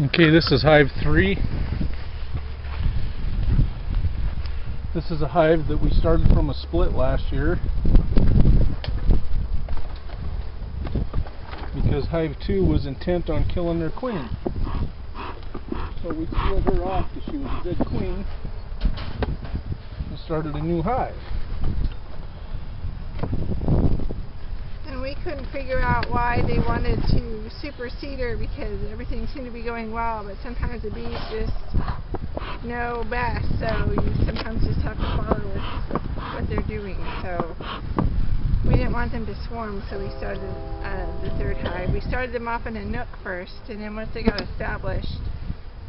Okay, this is Hive 3. This is a hive that we started from a split last year because Hive 2 was intent on killing their queen. So we split her off because she was a good queen and started a new hive. And we couldn't figure out why they wanted to supersede her because everything seemed to be going well, but sometimes the bees just know best, so you sometimes just have to follow what they're doing. So we didn't want them to swarm, so we started the third hive. We started them off in a nook first, and then once they got established,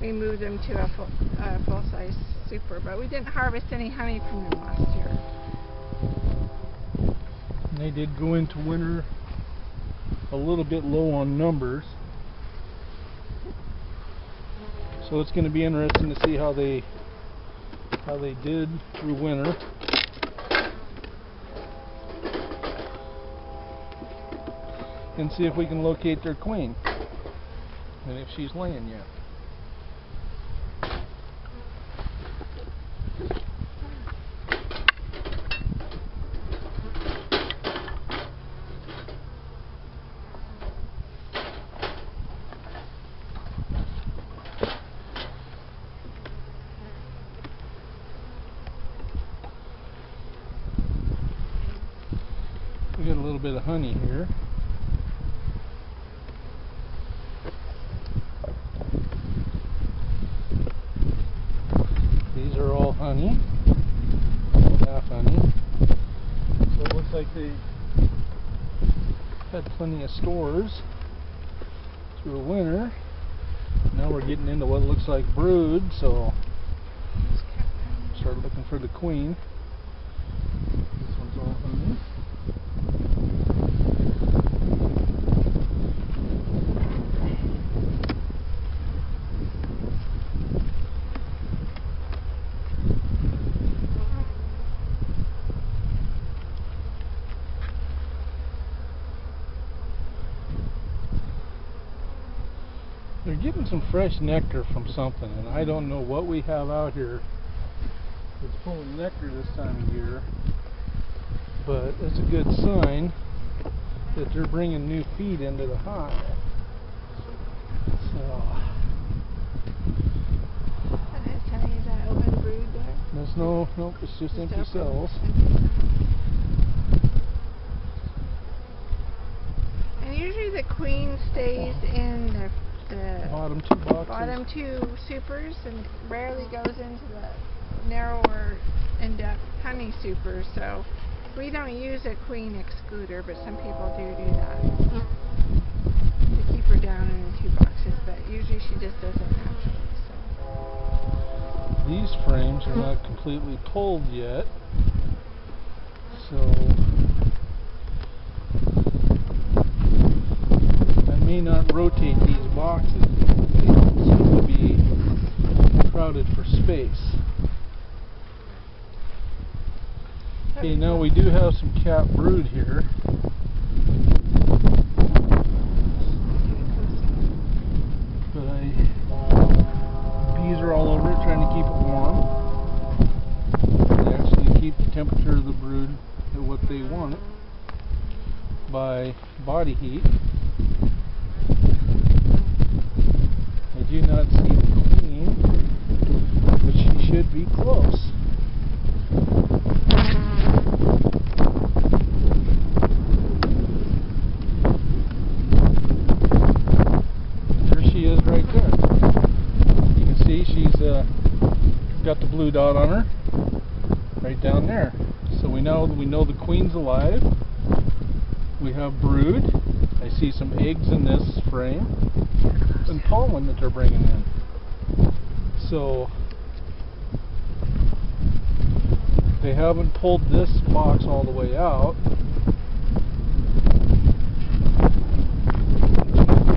we moved them to a full-size super, but we didn't harvest any honey from them last year. They did go into winter a little bit low on numbers, so it's going to be interesting to see how they did through winter. And see if we can locate their queen and if she's laying yet. We got a little bit of honey here. These are all honey, half honey. So it looks like they had plenty of stores through winter. Now we're getting into what looks like brood, so start looking for the queen. This one's all honey. They're getting some fresh nectar from something, and I don't know what we have out here that's pulling nectar this time of year, but it's a good sign that they're bringing new feed into the hive. So, Is that open brood there? there's nope, it's just empty cells. And usually the queen stays in the Bottom two boxes. bottom two supers and rarely goes into the narrower in-depth honey supers, so we don't use a queen excluder, but some people do that to keep her down in the two boxes, but usually she just does it naturally. So These frames are not completely pulled yet, so I may not rotate these boxes. They seem to be crowded for space. Okay, now we do have some cap brood here. But bees are all over it trying to keep it warm. They actually keep the temperature of the brood at what they want it by body heat. I do not see the queen, but she should be close. There she is right there. You can see she's got the blue dot on her right down there. So we know the queen's alive. We have brood. I see some eggs in this frame and pollen that they're bringing in. So they haven't pulled this box all the way out.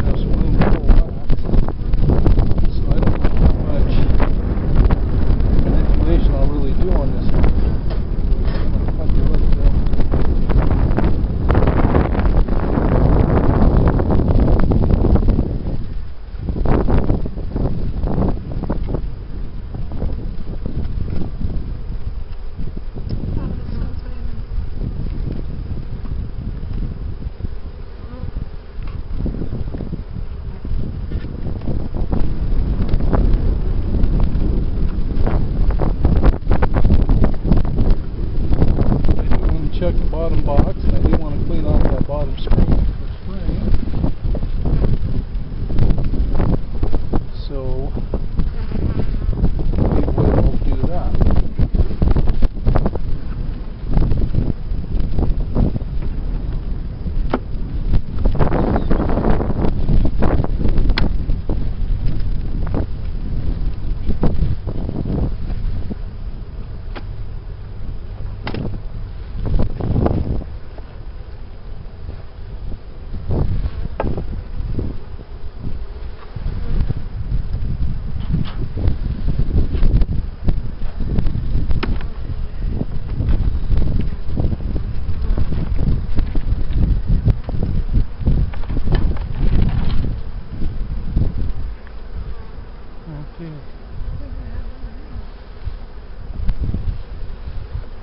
There's some room to pull that. So I don't know how much manipulation I'll really do on this one. I'm going to cut the legs out. check the bottom box, and I do want to clean off that bottom screen for spring. So we will do that.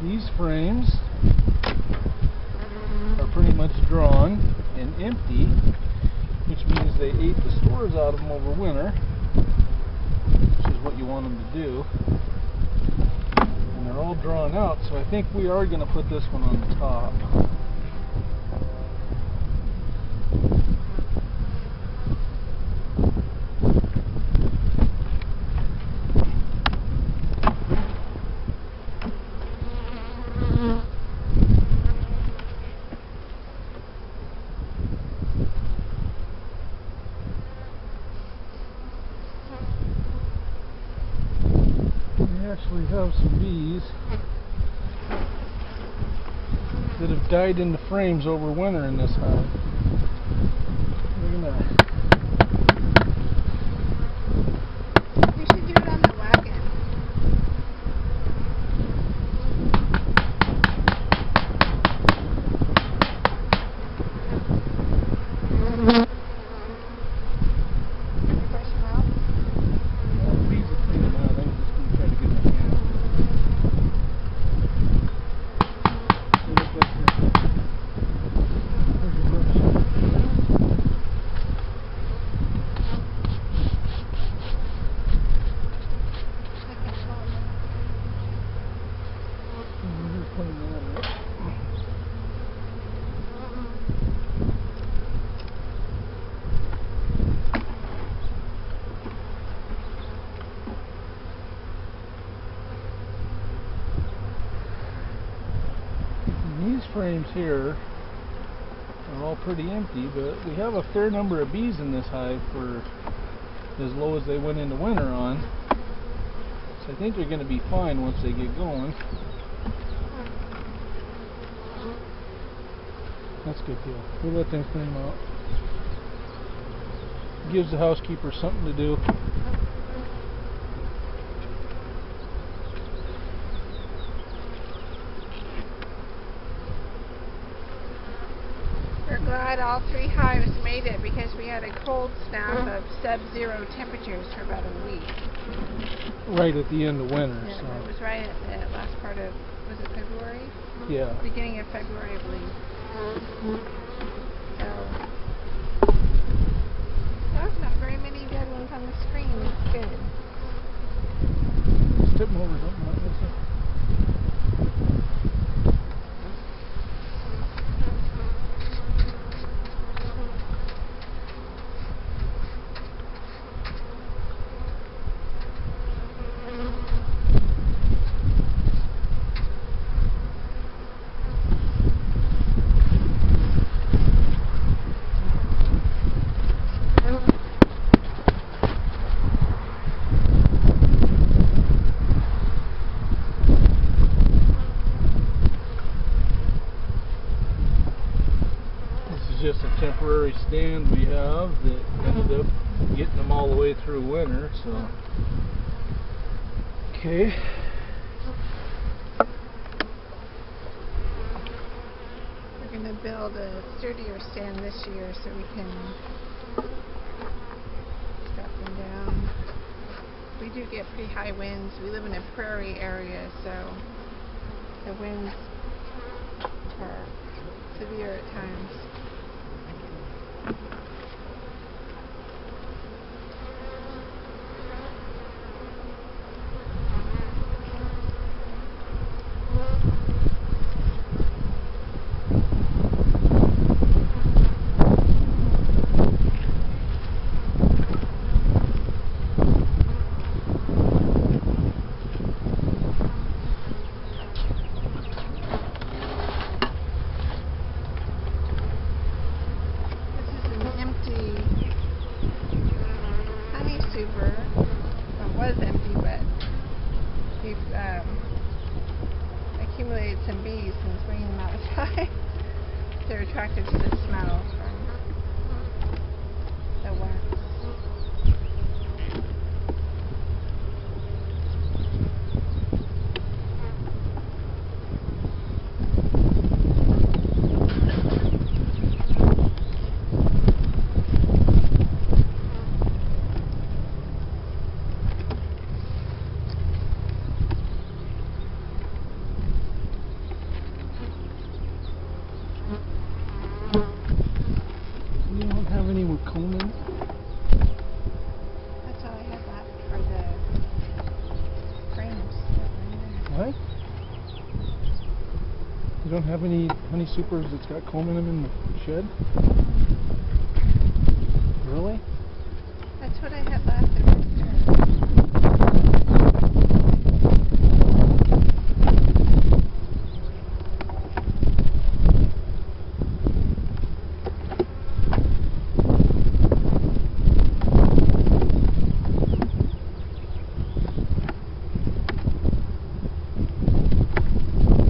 These frames are pretty much drawn and empty, which means they ate the stores out of them over winter, which is what you want them to do. And they're all drawn out, so I think we are going to put this one on the top. Actually have some bees that have died in the frames over winter in this hive. Look at that. We should do it on the wagon. Brush them out. Well, the bees will clean them out. I'm just going to try to get my hand. Look like this. There's a brush. Just clean that up. These frames here are all pretty empty, but we have a fair number of bees in this hive for as low as they went into winter on. So I think they're going to be fine once they get going. That's a good deal. We'll let them clean them out. Gives the housekeeper something to do. We're glad all 3 hives made it because we had a cold snap of sub-zero temperatures for about a week. Right at the end of winter. Yeah, So. it was right at the last part of, was it February? Yeah. Beginning of February, I believe. So, there's not very many dead ones on the screen. It's good. Tip them over something like this. Just a temporary stand we have that ended up getting them all the way through winter, so okay. We're going to build a sturdier stand this year so we can strap them down. We do get pretty high winds. We live in a prairie area, so the winds are severe at times. they're attracted to the smell from the wax. You don't have any with comb in? That's all I had left for the frames. What? You don't have any honey supers that's got comb in them in the shed? Really? That's what I had left.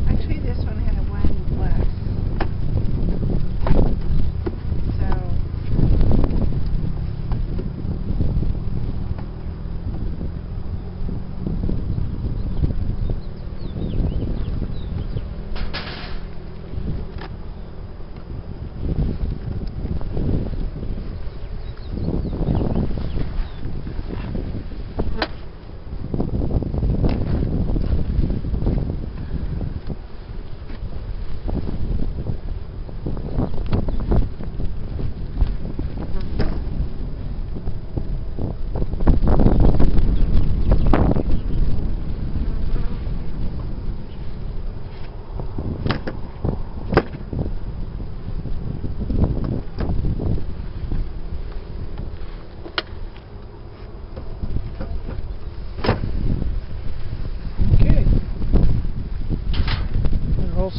Actually, this one had one less. So.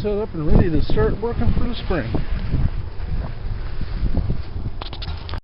Set up and ready to start working for the spring.